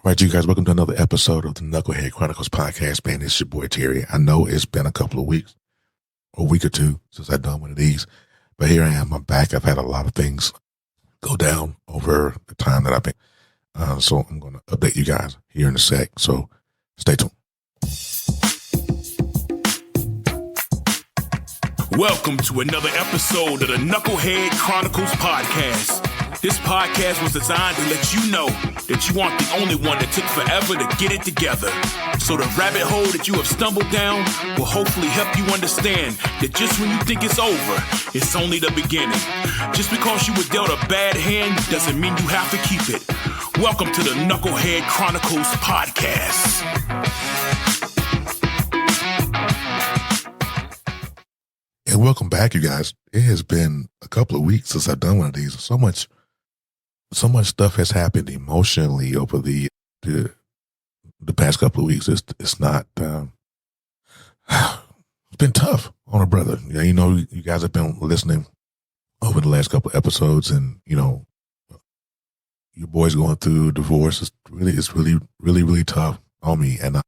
Right, you guys, welcome to another episode of the Knucklehead Chronicles podcast. Man, it's your boy Terry. I know it's been a couple of weeks, or a week or two since I've done one of these, but here I am. I'm back. I've had a lot of things go down over the time that I've been. So I'm going to update you guys here in a sec. So stay tuned. Welcome to another episode of the Knucklehead Chronicles podcast. This podcast was designed to let you know that you aren't the only one that took forever to get it together. So the rabbit hole that you have stumbled down will hopefully help you understand that just when you think it's over, it's only the beginning. Just because you were dealt a bad hand doesn't mean you have to keep it. Welcome to the Knucklehead Chronicles podcast. And welcome back, you guys. It has been a couple of weeks since I've done one of these. So much stuff has happened emotionally over the past couple of weeks. It's not. It's been tough on a brother. Yeah, you know, you guys have been listening over the last couple of episodes, and you know, your boy's going through divorce. It's really tough on me, and I'm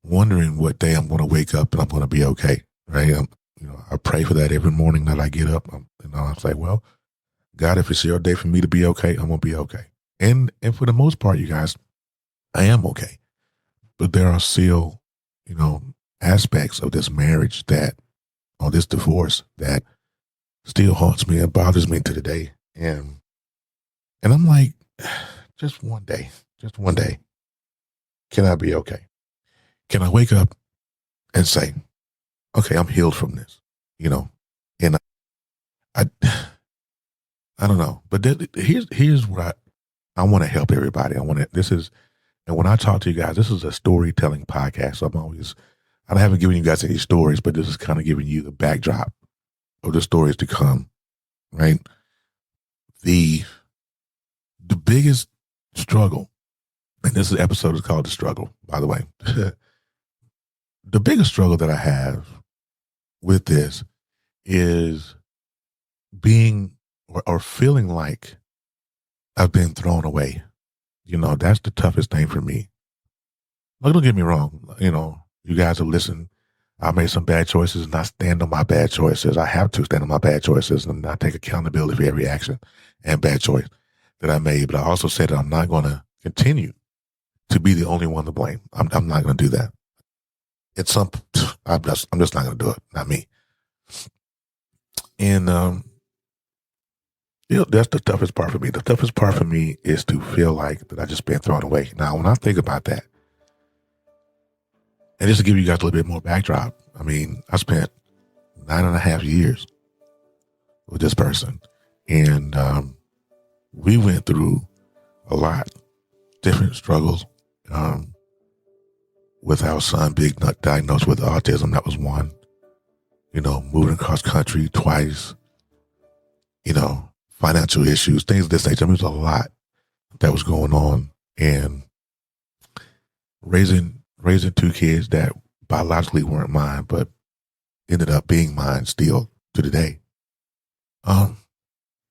wondering what day I'm going to wake up and I'm going to be okay. Right? I pray for that every morning that I get up. I say, well, God, if it's your day for me to be okay, I'm going to be okay. And for the most part, you guys, I am okay. But there are still, aspects of this marriage or this divorce that still haunts me and bothers me to the day. And I'm like, just one day, can I be okay? Can I wake up and say, okay, I'm healed from this, and I don't know, but here's what I want to help everybody. And when I talk to you guys, this is a storytelling podcast. So I haven't given you guys any stories, but this is kind of giving you the backdrop of the stories to come, right? The biggest struggle, and this episode is called The Struggle, by the way. The biggest struggle that I have with this is being or feeling like I've been thrown away. That's the toughest thing for me. Like, don't get me wrong. You guys have listened. I made some bad choices and I stand on my bad choices. I have to stand on my bad choices and I take accountability for every action and bad choice that I made. But I also said that I'm not going to continue to be the only one to blame. I'm not going to do that. I'm just not going to do it. Not me. And, that's the toughest part for me. The toughest part for me is to feel like that I just been thrown away. Now, when I think about that, and just to give you guys a little bit more backdrop, I spent 9.5 years with this person, and we went through a lot, different struggles. With our son being diagnosed with autism, that was one. Moving across country twice. Financial issues, things of this nature. There was a lot that was going on, and raising two kids that biologically weren't mine, but ended up being mine still to the day.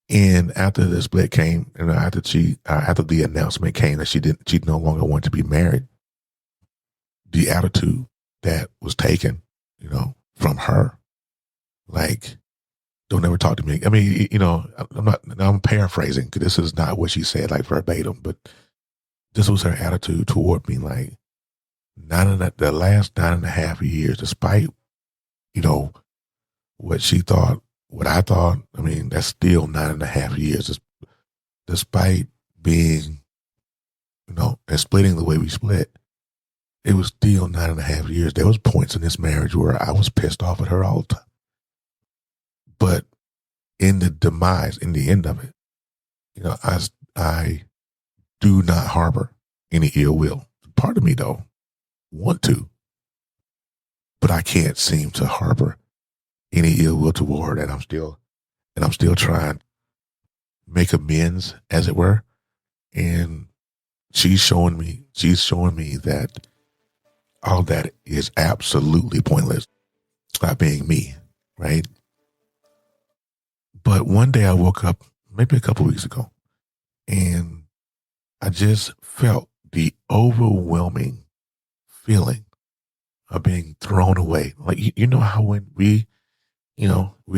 And after the split came, and after the announcement came that she no longer wanted to be married, the attitude that was taken, from her, like, don't ever talk to me. I'm paraphrasing because this is not what she said, like verbatim, but this was her attitude toward me. Like, the last 9.5 years, despite, what she thought, what I thought, that's still 9.5 years. Despite being, and splitting the way we split, it was still 9.5 years. There was points in this marriage where I was pissed off at her all the time. But in the end of it, I do not harbor any ill will. Part of me, though, want to, but I can't seem to harbor any ill will toward her, and I'm still trying to make amends, as it were. And she's showing me that all that is absolutely pointless by being me, right? But one day I woke up, maybe a couple weeks ago, and I just felt the overwhelming feeling of being thrown away. Like, you know how when we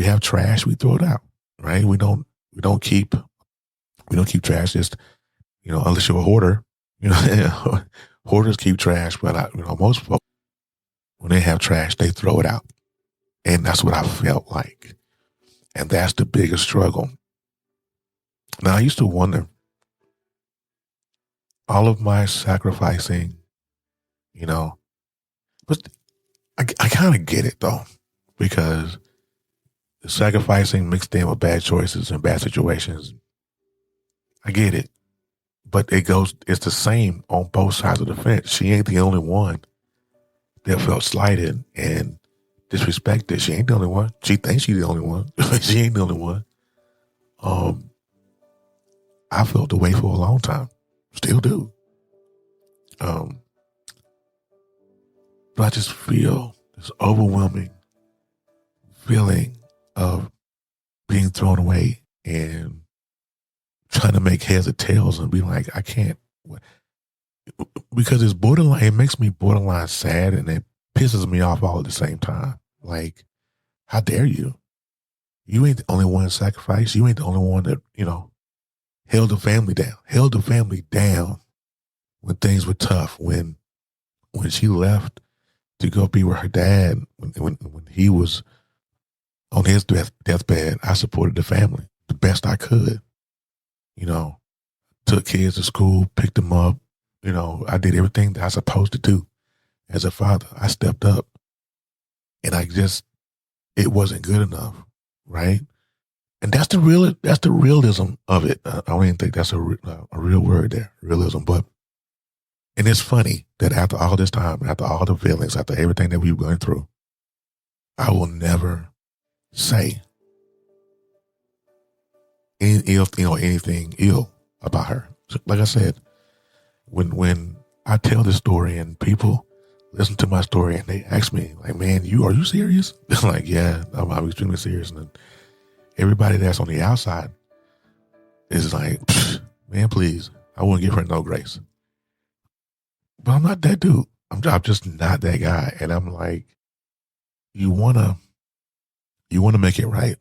have trash, we throw it out, right? We don't keep trash. Just, unless you're a hoarder, hoarders keep trash, but most folks, when they have trash, they throw it out. And that's what I felt like. And that's the biggest struggle. Now, I used to wonder, all of my sacrificing, but I kind of get it though, because the sacrificing mixed in with bad choices and bad situations, I get it. But it's the same on both sides of the fence. She ain't the only one that felt slighted and disrespected. She ain't the only one. She thinks she's the only one. She ain't the only one. I felt the way for a long time. Still do. But I just feel this overwhelming feeling of being thrown away and trying to make heads or tails and be like, I can't, because it's borderline. It makes me borderline sad, and it pisses me off all at the same time. Like, how dare you? You ain't the only one sacrificed. You ain't the only one that, held the family down when things were tough, when she left to go be with her dad, when he was on his deathbed, I supported the family the best I could. Took kids to school, picked them up. I did everything that I was supposed to do as a father. I stepped up, and it wasn't good enough, right? And that's the realism of it. I don't even think that's a real word there, realism. And it's funny that after all this time, after all the feelings, after everything that we've gone through, I will never say anything ill about her. Like I said, when I tell this story and people listen to my story and they ask me, like, man, are you serious? I'm like, yeah, I'm extremely serious. And everybody that's on the outside is like, man, please, I wouldn't give her no grace. But I'm not that dude. I'm just not that guy. And I'm like, you wanna make it right,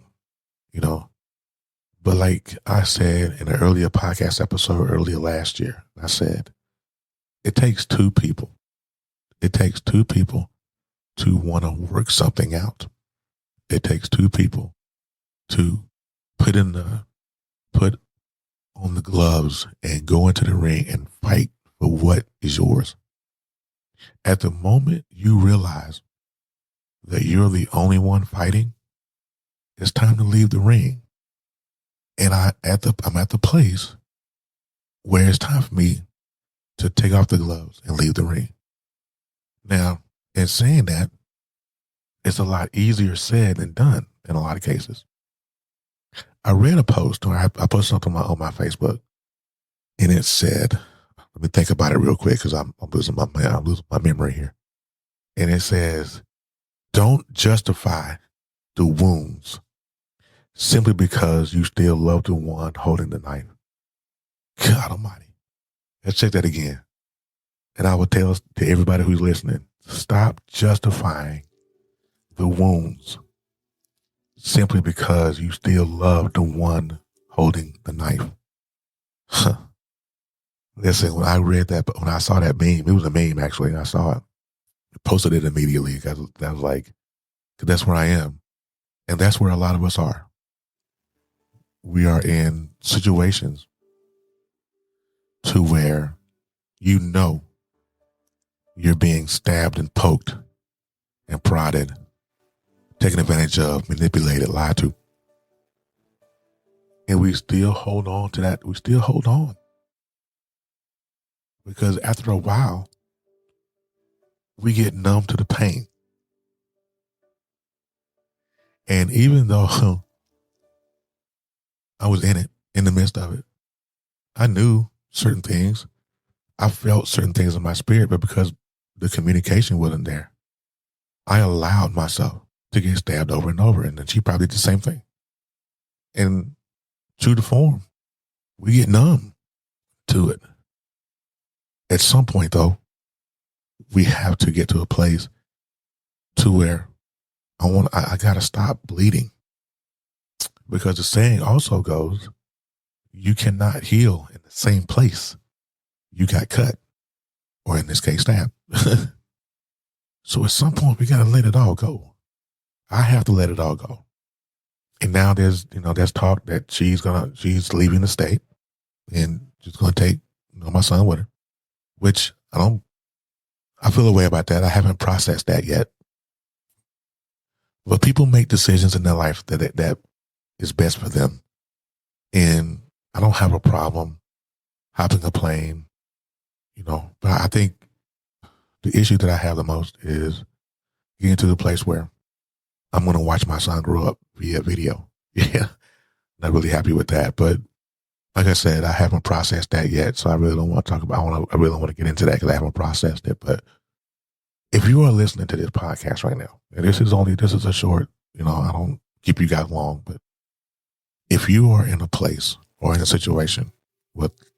But like I said in an earlier podcast episode earlier last year, I said, it takes two people. It takes two people to want to work something out. It takes two people to put on the gloves and go into the ring and fight for what is yours. At the moment you realize that you're the only one fighting, it's time to leave the ring. And I'm at the place where it's time for me to take off the gloves and leave the ring. Now, in saying that, it's a lot easier said than done in a lot of cases. I read a post, or I posted something on my Facebook, and it said, let me think about it real quick because I'm losing my memory here. And it says, don't justify the wounds simply because you still love the one holding the knife. God almighty. Let's check that again. And I would tell to everybody who's listening, stop justifying the wounds simply because you still love the one holding the knife. Listen, when I read that, when I saw that meme, it was a meme actually, and I saw it, I posted it immediately because I was like, because that's where I am. And that's where a lot of us are. We are in situations to where you're being stabbed and poked and prodded, taken advantage of, manipulated, lied to. And we still hold on to that. We still hold on. Because after a while, we get numb to the pain. And even though I was in it, in the midst of it, I knew certain things. I felt certain things in my spirit, but because the communication wasn't there, I allowed myself to get stabbed over and over. And then she probably did the same thing. And true to form, we get numb to it. At some point, though, we have to get to a place to where I got to stop bleeding, because the saying also goes, you cannot heal in the same place you got cut, or in this case, stabbed. So at some point, we got to let it all go. I have to let it all go. And now there's talk that she's leaving the state and she's going to take my son with her, which I feel a way about that. I haven't processed that yet. But people make decisions in their life that is best for them. And I don't have a problem hopping a plane, but I think the issue that I have the most is getting to the place where I'm going to watch my son grow up via video. Yeah. Not really happy with that. But like I said, I haven't processed that yet. So I really don't want to talk about, I really don't want to get into that because I haven't processed it. But if you are listening to this podcast right now, and this is a short, I don't keep you guys long, but if you are in a place or in a situation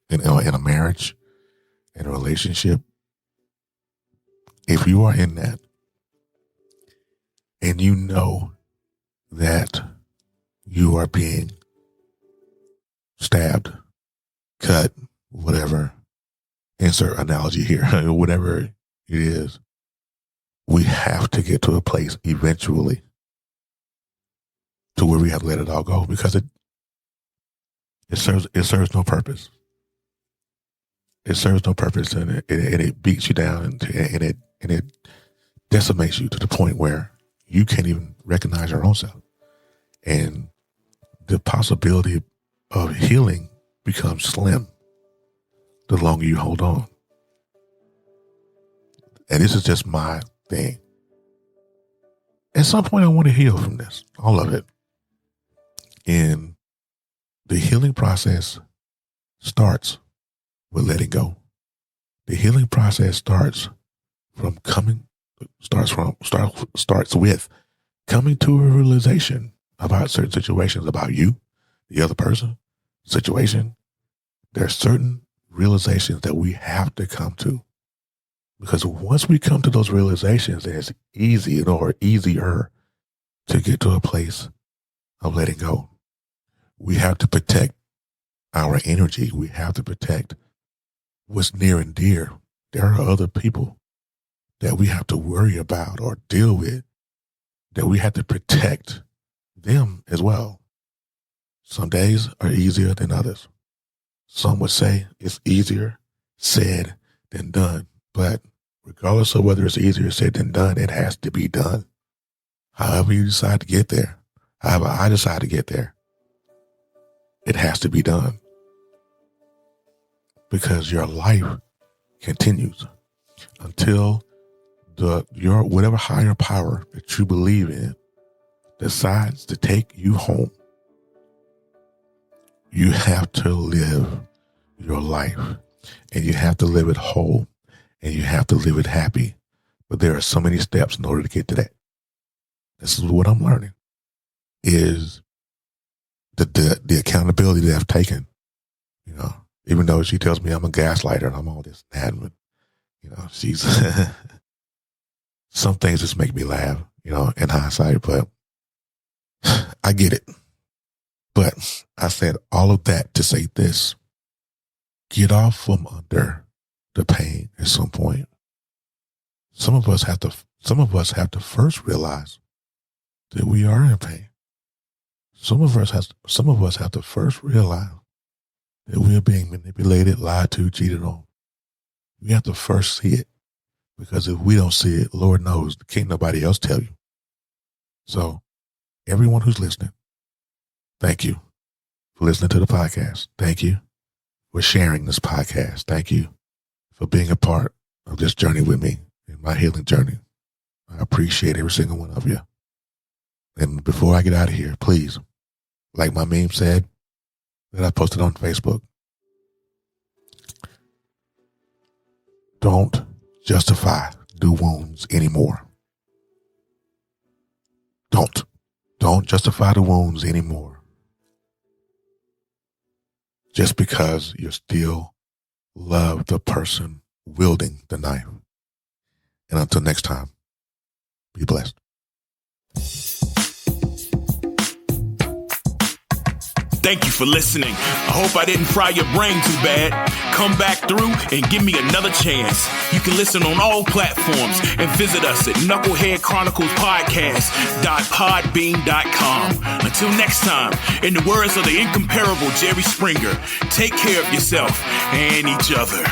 in a marriage, in a relationship, if you are in that and you know that you are being stabbed, cut, whatever, insert analogy here, whatever it is, we have to get to a place eventually to where we have to let it all go, because it serves no purpose. It serves no purpose, and it beats you down, and it decimates you to the point where you can't even recognize your own self. And the possibility of healing becomes slim the longer you hold on. And this is just my thing. At some point, I want to heal from this, all of it. And the healing process starts with letting go. The healing process starts with coming to a realization about certain situations, about you, the other person, situation. There are certain realizations that we have to come to, because once we come to those realizations, it's easier to get to a place of letting go. We have to protect our energy. We have to protect what's near and dear. There are other people that we have to worry about or deal with, that we have to protect them as well. Some days are easier than others. Some would say it's easier said than done, but regardless of whether it's easier said than done, it has to be done. However you decide to get there, however I decide to get there, it has to be done, because your life continues until your whatever higher power that you believe in decides to take you home. You have to live your life, and you have to live it whole, and you have to live it happy. But there are so many steps in order to get to that. This is what I'm learning, is the accountability that I've taken. Even though she tells me I'm a gaslighter and I'm all this and that, but she's some things just make me laugh, in hindsight, but I get it. But I said all of that to say this: get off from under the pain at some point. Some of us have to first realize that we are in pain. Some of us have to first realize that we are being manipulated, lied to, cheated on. We have to first see it, because if we don't see it, Lord knows, can't nobody else tell you. So everyone who's listening, thank you for listening to the podcast. Thank you for sharing this podcast. Thank you for being a part of this journey with me in my healing journey. I appreciate every single one of you. And before I get out of here, please, like my meme said that I posted on Facebook, don't justify the wounds anymore. Don't justify the wounds anymore. Just because you still love the person wielding the knife. And until next time, be blessed. Thank you for listening. I hope I didn't fry your brain too bad. Come back through and give me another chance. You can listen on all platforms and visit us at Knucklehead Chronicles Podcast.podbean.com. Until next time, in the words of the incomparable Jerry Springer, take care of yourself and each other.